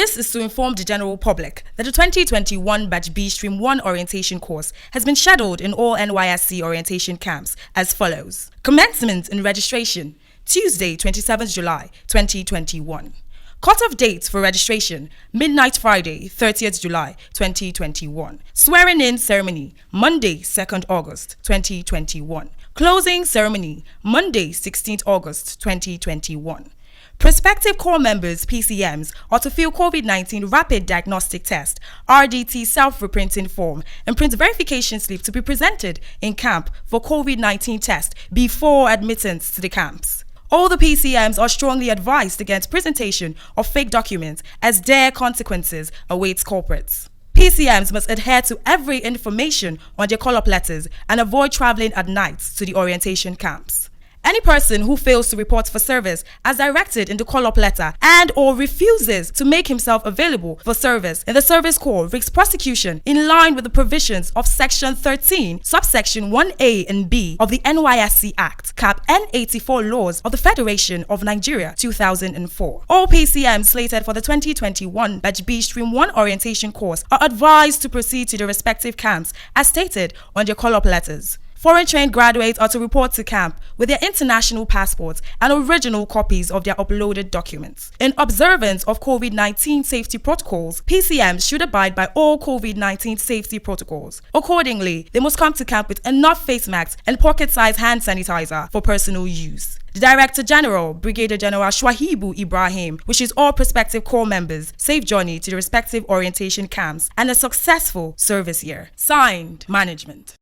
This is to inform the general public that the 2021 Batch B Stream 1 orientation course has been scheduled in all NYSC orientation camps as follows. Commencement and registration, Tuesday, 27th July 2021. Cut-off date for registration, midnight Friday, 30th July 2021. Swearing-in ceremony, Monday, 2nd August 2021. Closing ceremony, Monday, 16th August 2021. Prospective core members, PCMs, are to fill COVID-19 Rapid Diagnostic Test, RDT self-reprinting form, and print verification slip to be presented in camp for COVID-19 test before admittance to the camps. All the PCMs are strongly advised against presentation of fake documents as their consequences awaits culprits. PCMs must adhere to every information on their call-up letters and avoid traveling at night to the orientation camps. Any person who fails to report for service as directed in the call-up letter and or refuses to make himself available for service in the service corps risks prosecution in line with the provisions of Section 13, subsection 1A and B of the NYSC Act, Cap N84 laws of the Federation of Nigeria 2004. All PCMs slated for the 2021 Batch B Stream 1 orientation course are advised to proceed to their respective camps as stated on their call-up letters. Foreign trained graduates are to report to camp with their international passports and original copies of their uploaded documents. In observance of COVID-19 safety protocols, PCMs should abide by all COVID-19 safety protocols. Accordingly, they must come to camp with enough face masks and pocket-sized hand sanitizer for personal use. The Director General, Brigadier General Shwahibu Ibrahim, wishes all prospective corps members safe journey to the respective orientation camps and a successful service year. Signed, Management.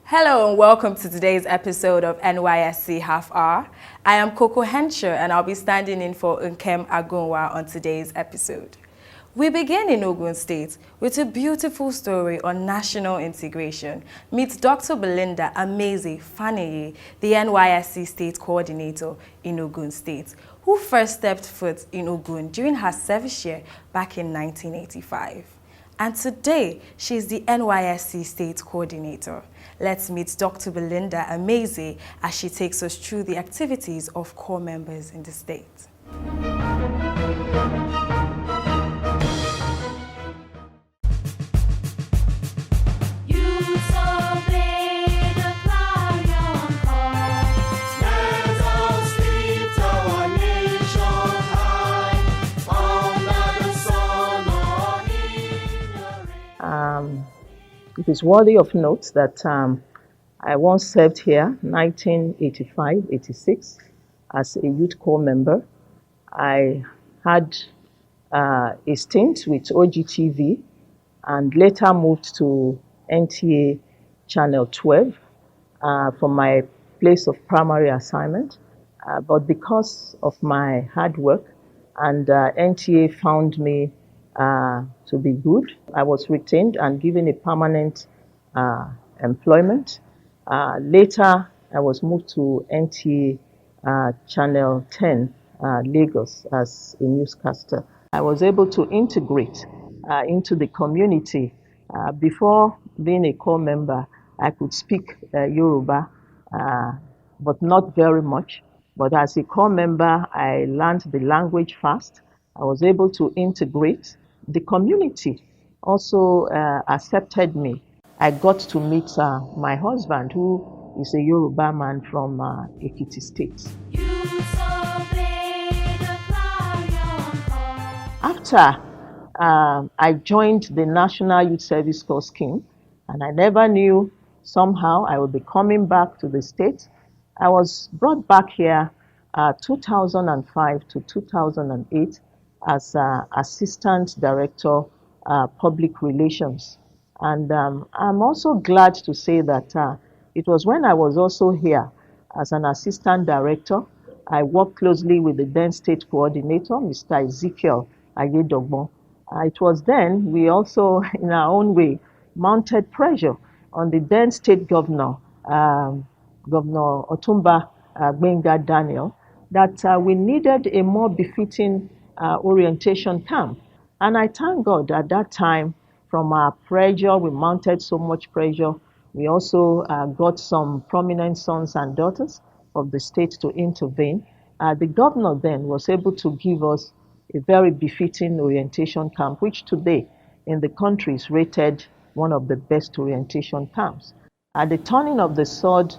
Hello and welcome to today's episode of NYSC Half Hour. I am Coco Hensher and I'll be standing in for Nkem Agunwa on today's episode. We begin in Ogun State with a beautiful story on national integration. Meet Dr. Belinda Ameze Faneye, the NYSC State Coordinator in Ogun State, who first stepped foot in Ogun during her service year back in 1985. And today, she is the NYSC State Coordinator. Let's meet Dr. Belinda Ameze as she takes us through the activities of corps members in the state. It is worthy of note that I once served here 1985-86 as a youth corps member. I had a stint with OGTV and later moved to NTA Channel 12 for my place of primary assignment. But because of my hard work and NTA found me to be good, I was retained and given a permanent employment. Later, I was moved to NTA Channel 10, Lagos, as a newscaster. I was able to integrate into the community. Before being a corps member, I could speak Yoruba, but not very much. But as a corps member, I learned the language fast. I was able to integrate. The community also accepted me. I got to meet my husband, who is a Yoruba man from Ekiti State. After I joined the National Youth Service Corps scheme, and I never knew somehow I would be coming back to the state. I was brought back here 2005 to 2008 as Assistant Director Public Relations. And I'm also glad to say that it was when I was also here as an Assistant Director, I worked closely with the then State Coordinator, Mr. Ezekiel Ayedogbo. It was then we also, in our own way, mounted pressure on the then State Governor, Governor Otumba Gbenga Daniel, that we needed a more befitting orientation camp. And I thank God at that time, from our pressure, we mounted so much pressure. We also got some prominent sons and daughters of the state to intervene, the governor then was able to give us a very befitting orientation camp, which today in the country is rated one of the best orientation camps. At the turning of the sword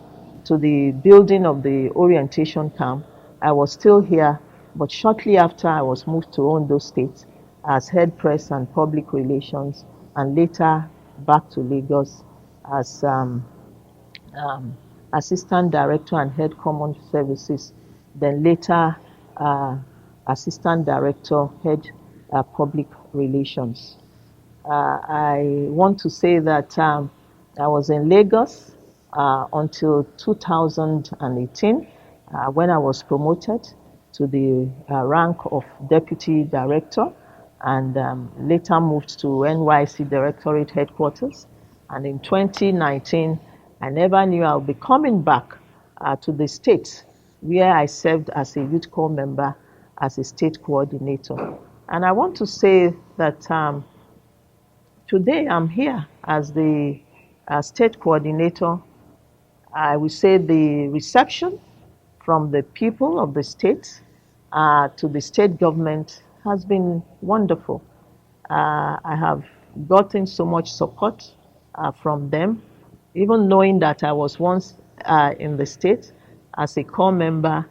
to the building of the orientation camp, I was still here, but shortly after I was moved to Ondo State as head press and public relations, and later back to Lagos as assistant director and head common services, then later assistant director, head public relations. I want to say that I was in Lagos until 2018 when I was promoted to the rank of deputy director, and later moved to Nysc Directorate Headquarters. And in 2019, I never knew I would be coming back to the state where I served as a youth corps member, as a state coordinator. And I want to say that today I'm here as the state coordinator. I will say the reception from the people of the state to the state government has been wonderful. I have gotten so much support from them, even knowing that I was once in the state as a corps member,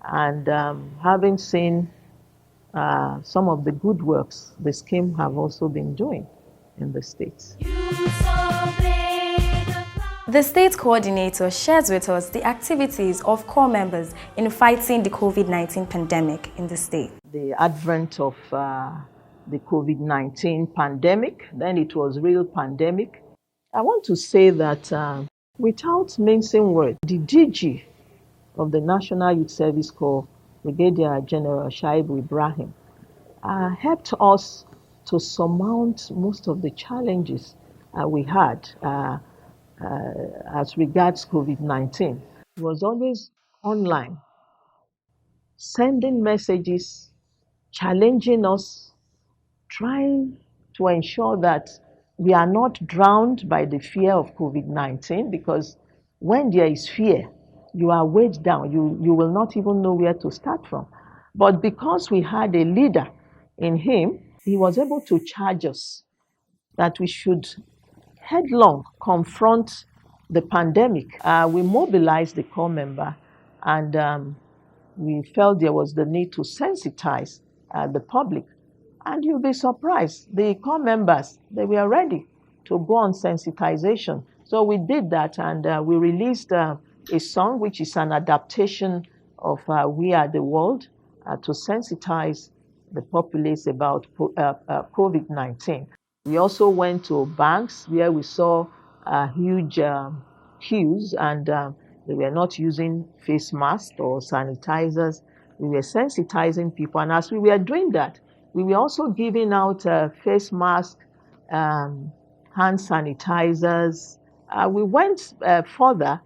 and having seen some of the good works the scheme have also been doing in the states. The state coordinator shares with us the activities of corps members in fighting the COVID-19 pandemic in the state. The advent of the COVID-19 pandemic, then it was real pandemic. I want to say that without mincing words, the DG of the National Youth Service Corps, Brigadier General Shaibu Ibrahim, helped us to surmount most of the challenges we had as regards COVID-19. It was always online, sending messages, challenging us, trying to ensure that we are not drowned by the fear of COVID-19, because when there is fear, you are weighed down. You will not even know where to start from. But because we had a leader in him, he was able to charge us that we should headlong confront the pandemic. We mobilized the corps member, and we felt there was the need to sensitize the public. And you'll be surprised, the corps members, they were ready to go on sensitization. So we did that, and we released a song which is an adaptation of We Are the World to sensitize the populace about COVID-19. We also went to banks where we saw huge queues, and they were not using face masks or sanitizers. We were sensitizing people, and as we were doing that, we were also giving out face masks, hand sanitizers. We went further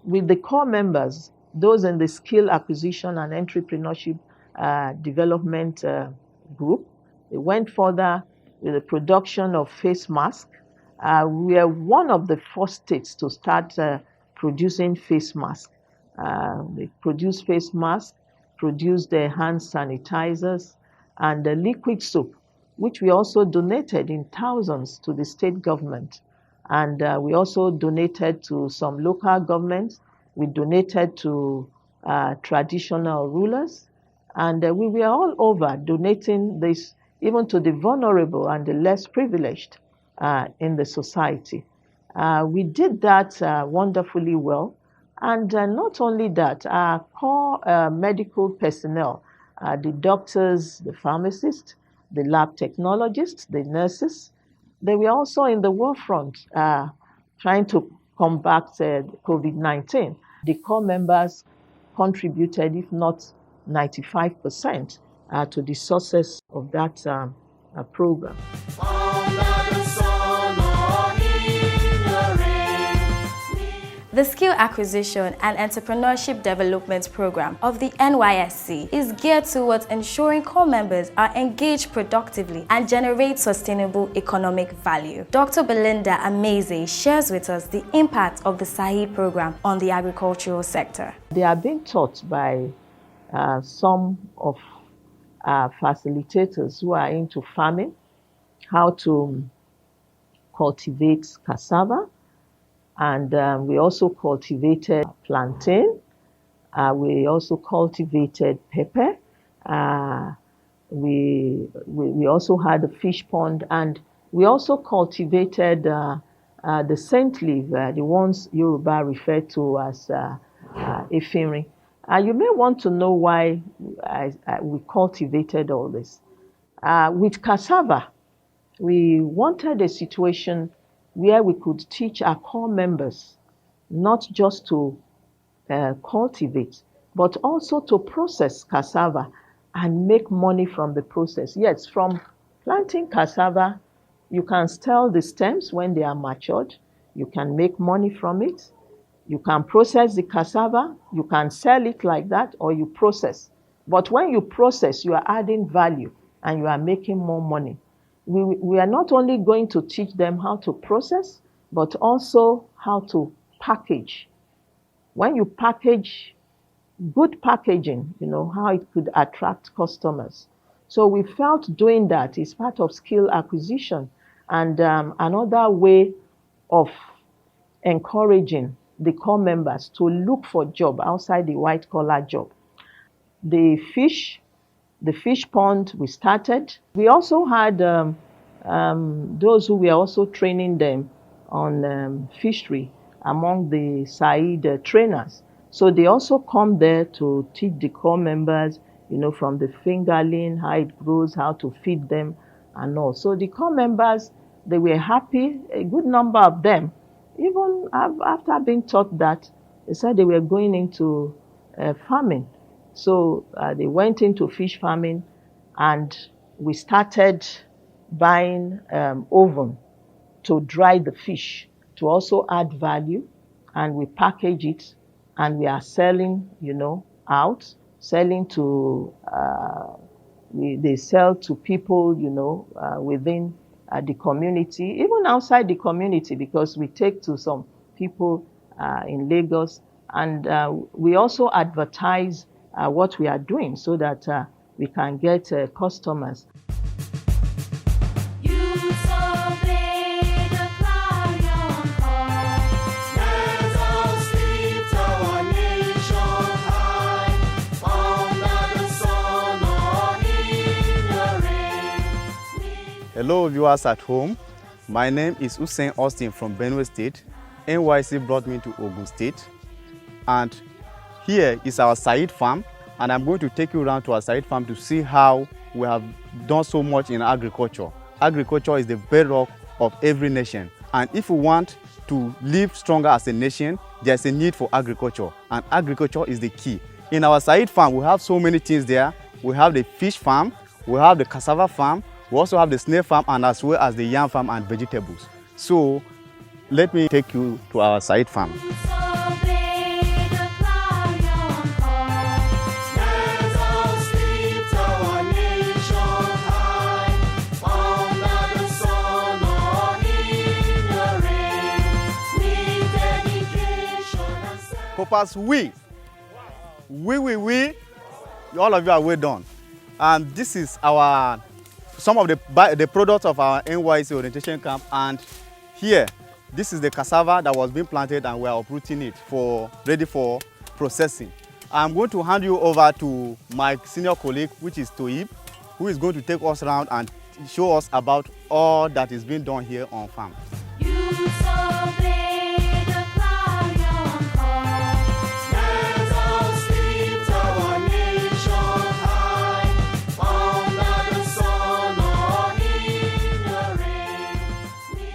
with the corps members, those in the skill acquisition and entrepreneurship development group. They went further with the production of face masks. We are one of the first states to start producing face masks. They produced face masks, produced the hand sanitizers, and the liquid soap, which we also donated in thousands to the state government. And we also donated to some local governments. We donated to traditional rulers. And we were all over donating this even to the vulnerable and the less privileged in the society. We did that wonderfully well. And not only that, our core medical personnel, the doctors, the pharmacists, the lab technologists, the nurses, they were also in the war front trying to combat COVID-19. The core members contributed, if not 95%, to the success of that program. The Skill Acquisition and Entrepreneurship Development Program of the NYSC is geared towards ensuring core members are engaged productively and generate sustainable economic value. Dr. Belinda Ameze shares with us the impact of the SAHI program on the agricultural sector. They are being taught by some of our facilitators who are into farming, how to cultivate cassava, and we also cultivated plantain. We also cultivated pepper. We also had a fish pond, and we also cultivated the scent leaf, the ones Yoruba refer to as efinrin. You may want to know why we cultivated all this. With cassava, we wanted a situation where we could teach our core members not just to cultivate, but also to process cassava and make money from the process. Yes, from planting cassava, you can sell the stems when they are matured. You can make money from it. You can process the cassava. You can sell it like that, or you process. But when you process, you are adding value and you are making more money. We are not only going to teach them how to process, but also how to package. When you package, good packaging, how it could attract customers. So we felt doing that is part of skill acquisition and another way of encouraging the core members to look for job outside the white collar job. The fish pond we started. We also had those who were also training them on fishery among the SAID trainers. So they also come there to teach the core members, from the fingerling, how it grows, how to feed them and all. So the core members, they were happy. A good number of them, even after being taught that, they said they were going into farming. So they went into fish farming, and we started buying oven to dry the fish to also add value, and we package it, and we are selling, out, selling to, they sell to people, within the community, even outside the community, because we take to some people in Lagos, and we also advertise what we are doing so that we can get customers. Hello viewers at home, my name is Hussein Austin from Benue State. NYC brought me to Ogun State, and here is our Said farm, and I'm going to take you around to our Said farm to see how we have done so much in agriculture. Agriculture is the bedrock of every nation, and if we want to live stronger as a nation, there's a need for agriculture, and agriculture is the key. In our Said farm, we have so many things there. We have the fish farm, we have the cassava farm, we also have the snail farm, and as well as the yam farm and vegetables. So let me take you to our Said farm. Coppers, all of you are well done. And this is some of the products of our NYC orientation camp, and here, this is the cassava that was being planted, and we are uprooting it ready for processing. I'm going to hand you over to my senior colleague, which is Toib, who is going to take us around and show us about all that is being done here on farm.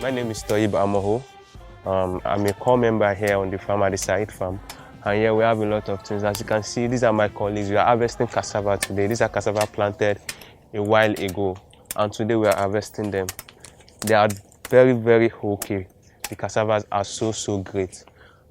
My name is Toib Amoho. I'm a core member here on the farm at the Said farm. And here we have a lot of things. As you can see, these are my colleagues. We are harvesting cassava today. These are cassava planted a while ago. And today we are harvesting them. They are very, very okay. The cassavas are so great.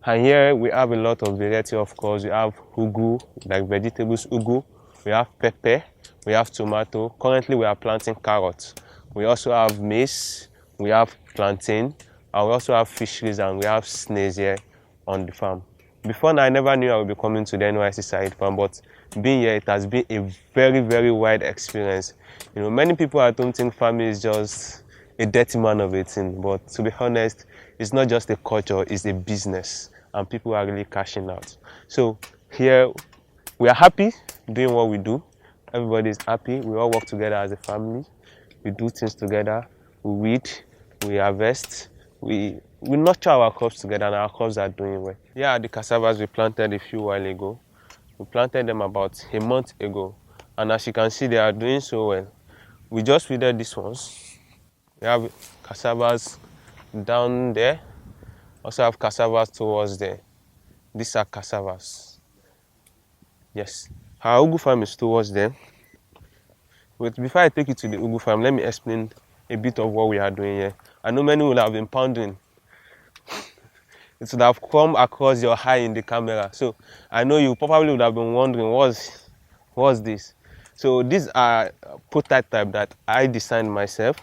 And here we have a lot of variety, of course. We have ugu, like vegetables ugu. We have pepper, we have tomato. Currently we are planting carrots. We also have maize, we have plantain, and we also have fisheries, and we have snails here on the farm. Before now, I never knew I would be coming to the Nysc side farm, but being here, it has been a very, very wide experience. You know, many people at home think farming is just a dirty man of a thing, but to be honest, it's not just a culture, it's a business, and people are really cashing out. So here, we are happy doing what we do. Everybody is happy. We all work together as a family. We do things together. We weed, we harvest, we nurture our crops together, and our crops are doing well. Yeah, the cassavas we planted a few while ago. We planted them about a month ago, and as you can see, they are doing so well. We just weeded these ones. We have cassavas down there. Also have cassavas towards there. These are cassavas. Yes. Our ugu farm is towards there. But before I take you to the ugu farm, let me explain a bit of what we are doing here. I know many will have been pounding. It would have come across your eye in the camera. So I know you probably would have been wondering, what's this? So these are prototype that I designed myself.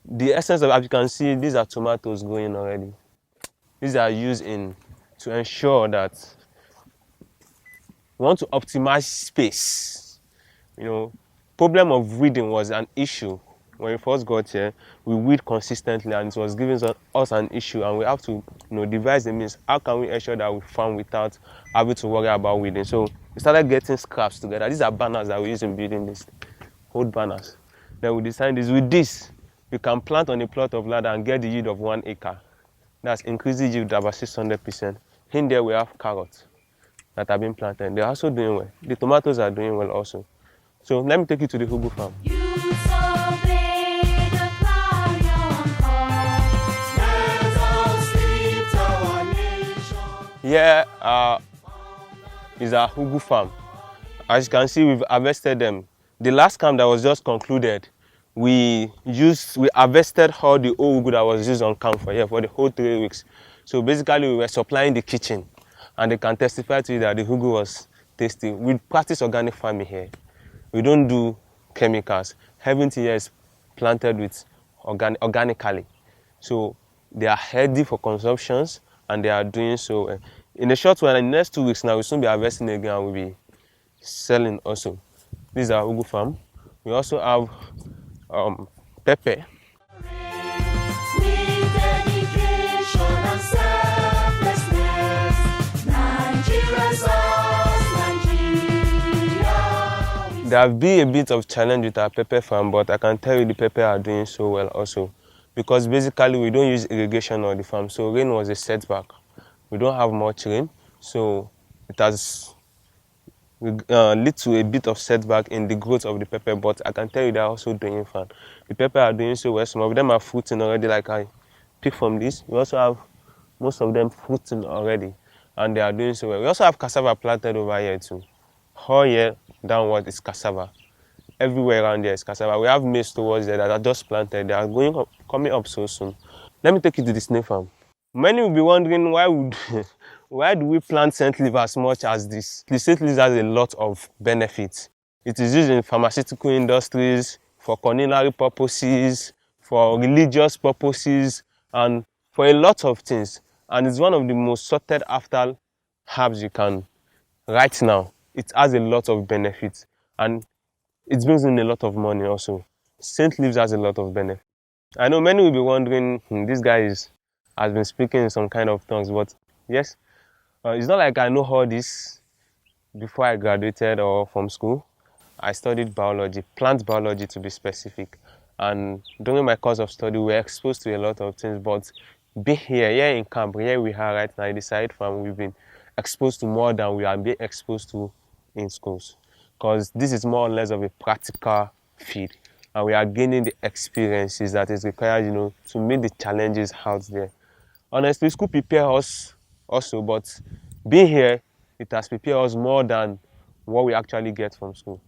The essence of, as you can see, these are tomatoes going already. These are used to ensure that we want to optimize space. You know, problem of weeding was an issue when we first got here. We weed consistently, and it was giving us an issue, and we have to, devise a means. How can we ensure that we farm without having to worry about weeding? So we started getting scraps together. These are banners that we use in building this, old banners. Then we designed this. With this, you can plant on a plot of land and get the yield of 1 acre. That's increasing yield about 600%. In there we have carrots that have been planted. They're also doing well. The tomatoes are doing well also. So let me take you to the ugu farm. Here is our ugu farm. As you can see, we've harvested them. The last camp that was just concluded, we harvested all the old ugu that was used on camp for here for the whole 3 weeks. So basically, we were supplying the kitchen, and they can testify to you that the ugu was tasty. We practice organic farming here. We don't do chemicals. Everything here is planted with organically. So they are healthy for consumptions, and they are doing so well. In a short while, in the next 2 weeks now, we'll soon be harvesting again, and we'll be selling also. This is our ugu farm. We also have pepper. There have been a bit of challenge with our pepper farm, but I can tell you the pepper are doing so well also. Because basically we don't use irrigation on the farm, so rain was a setback. We don't have much rain, so it has led to a bit of setback in the growth of the pepper, but I can tell you they're also doing fine. The pepper are doing so well. Some of them are fruiting already, like I pick from this. We also have most of them fruiting already, and they are doing so well. We also have cassava planted over here too. All here downward is cassava. Everywhere around there is cassava. We have maize towards there that are just planted. They are coming up so soon. Let me take you to the snail farm. Many will be wondering why do we plant scent leaf as much as this? The scent leaf has a lot of benefits. It is used in pharmaceutical industries, for culinary purposes, for religious purposes, and for a lot of things. And it's one of the most sought after herbs you can right now. It has a lot of benefits, and it brings in a lot of money also. Scent leaves has a lot of benefits. I know many will be wondering, this guy has been speaking in some kind of tongues, but yes, it's not like I know all this before I graduated or from school. I studied biology, plant biology to be specific. And during my course of study, we were exposed to a lot of things, but being here in camp, here we are right now in the side farm, we've been exposed to more than we are being exposed to in schools. Because this is more or less of a practical field, and we are gaining the experiences that is required, to meet the challenges out there. Honestly, school prepare us also, but being here, it has prepared us more than what we actually get from school.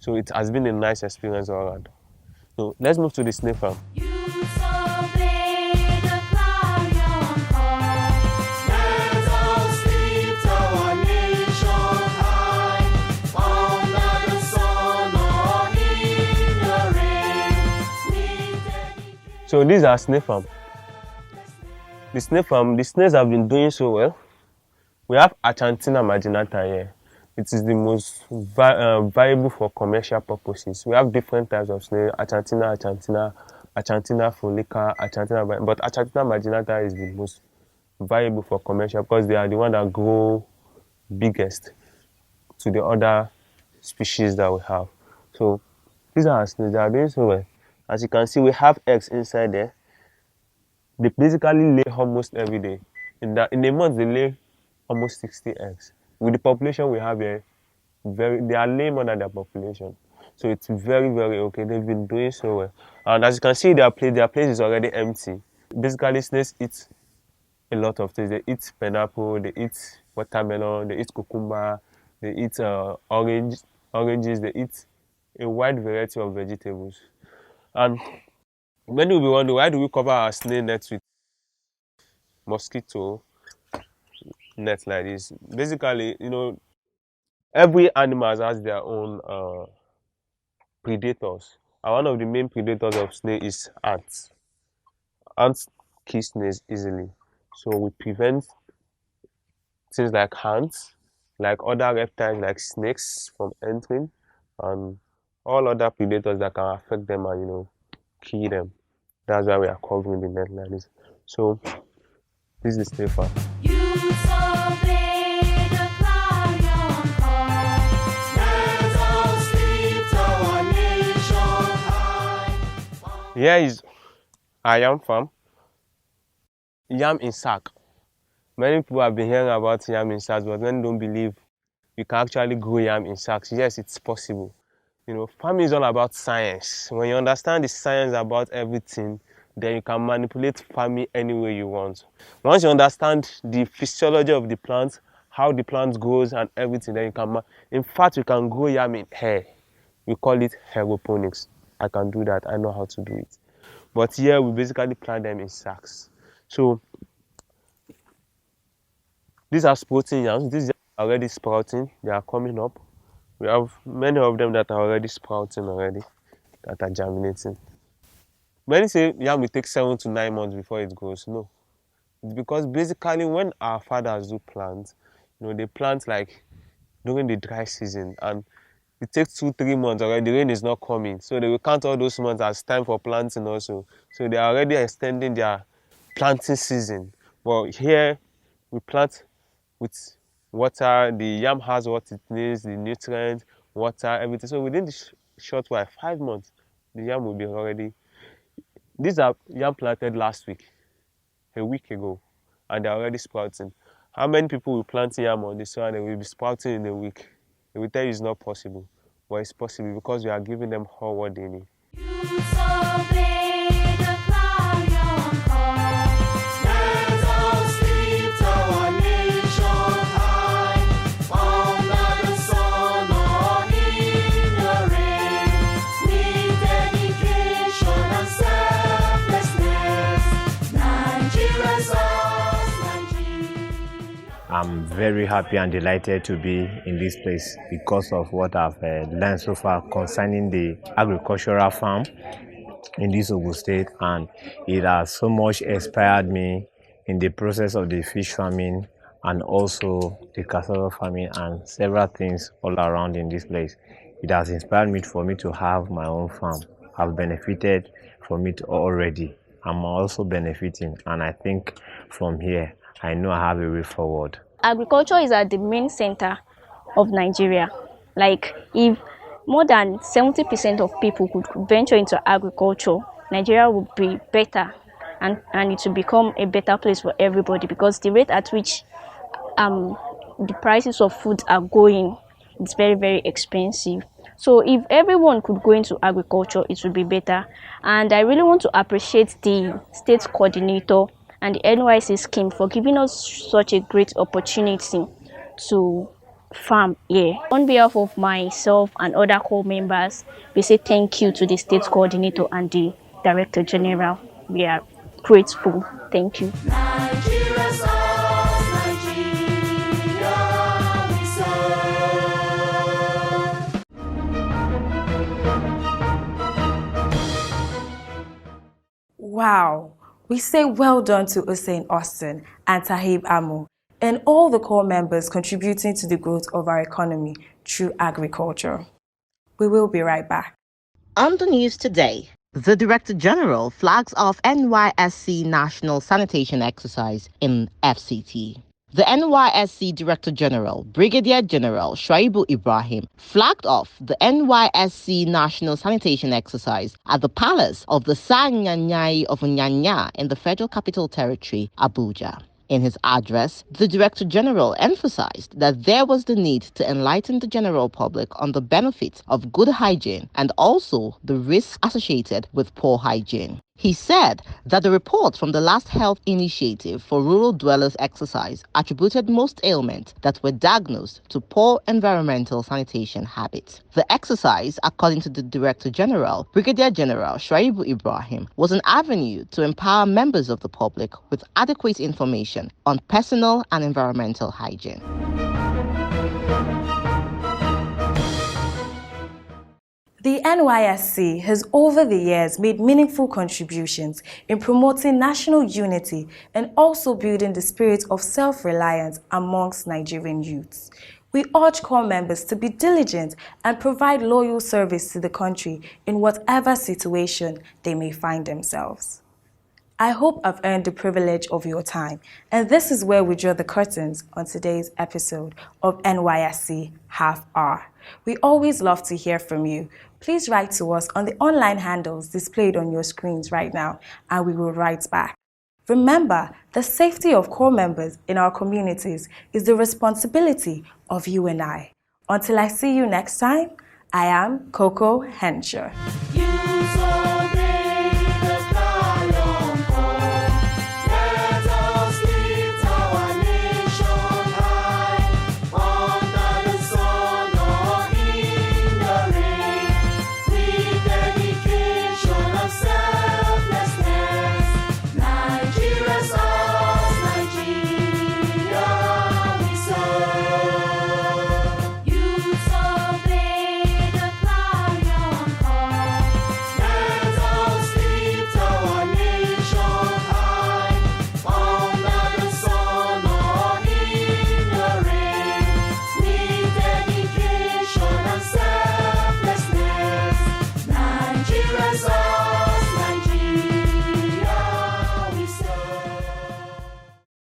So it has been a nice experience all around. So let's move to the snail farm. So these are snail farm. The snail farm, the snails have been doing so well. We have Achantina marginata here. It is the most viable for commercial purposes. We have different types of snail: Achantina folica, but Achantina marginata is the most viable for commercial because they are the one that grow biggest to the other species that we have. So these are our snails. They are doing so well. As you can see, we have eggs inside there. They basically lay almost every day. In a month, they lay almost 60 eggs. With the population we have here, they are laying more than their population. So it's very, very okay. They've been doing so well. And as you can see, their place is already empty. Basically, snails eat a lot of things. They eat pineapple, they eat watermelon, they eat cucumber, they eat oranges, they eat a wide variety of vegetables. And many will be wondering, why do we cover our snail nets with mosquito net like this? Basically, every animal has their own predators. And one of the main predators of snail is ants. Ants kill snails easily. So we prevent things like ants, like other reptiles like snakes from entering, and all other predators that can affect them and kill them. That's why we are covering the net like this. So this is the snail farm. Here is a yam farm. Yam in sack. Many people have been hearing about yam in sacks, but many don't believe you can actually grow yam in sacks. Yes, it's possible. Farming is all about science. When you understand the science about everything, then you can manipulate farming any way you want. Once you understand the physiology of the plant, how the plant grows and everything, then you can, in fact, you can grow yam in air. We call it aeroponics. I can do that. I know how to do it. But here we basically plant them in sacks. So these are sprouting yams. These are already sprouting. They are coming up. We have many of them that are already sprouting already, that are germinating. Many say yam will take 7 to 9 months before it grows. No. It's because basically when our fathers do plant, they plant like during the dry season, and it takes 2-3 months already. The rain is not coming. So they will count all those months as time for planting also. So they are already extending their planting season. But here we plant with water. The yam has what it needs, the nutrients, water, everything. So within this short while, 5 months, the yam will be already. These are yam planted last week, a week ago, and they're already sprouting. How many people will plant yam on this one and they will be sprouting in a week? They will tell you it's not possible, but it's possible because we are giving them all what they need. I'm very happy and delighted to be in this place because of what I've learned so far concerning the agricultural farm in this Ogun state, and it has so much inspired me in the process of the fish farming and also the cassava farming and several things all around in this place. It has inspired me for me to have my own farm. I've benefited from it already. I'm also benefiting, and I think from here I know I have a way forward. Agriculture is at the main center of Nigeria. Like, if more than 70% of people could venture into agriculture, Nigeria would be better, and it will become a better place for everybody, because the rate at which the prices of food are going is very, very expensive. So if everyone could go into agriculture, it would be better. And I really want to appreciate the state coordinator and the Nysc scheme for giving us such a great opportunity to farm here. On behalf of myself and other co-members, we say thank you to the state coordinator and the Director General. We are grateful. Thank you. Wow, we say well done to Usain Austin and Tahib Amo and all the core members contributing to the growth of our economy through agriculture. We will be right back. On the news today, the Director General flags off NYSC National Sanitation Exercise in FCT. The NYSC Director General, Brigadier General Shuaibu Ibrahim, flagged off the NYSC National Sanitation Exercise at the Palace of the Sanyanyai of Nyanya in the Federal Capital Territory, Abuja. In his address, the Director General emphasized that there was the need to enlighten the general public on the benefits of good hygiene and also the risks associated with poor hygiene. He said that the report from the last health initiative for rural dwellers exercise attributed most ailments that were diagnosed to poor environmental sanitation habits. The exercise, according to the Director General, Brigadier General Shuaibu Ibrahim, was an avenue to empower members of the public with adequate information on personal and environmental hygiene. The NYSC has over the years made meaningful contributions in promoting national unity and also building the spirit of self-reliance amongst Nigerian youths. We urge core members to be diligent and provide loyal service to the country in whatever situation they may find themselves. I hope I've earned the privilege of your time, and this is where we draw the curtains on today's episode of NYSC Half Hour. We always love to hear from you. Please write to us on the online handles displayed on your screens right now, and we will write back. Remember, the safety of core members in our communities is the responsibility of you and I. Until I see you next time, I am Coco Henshaw.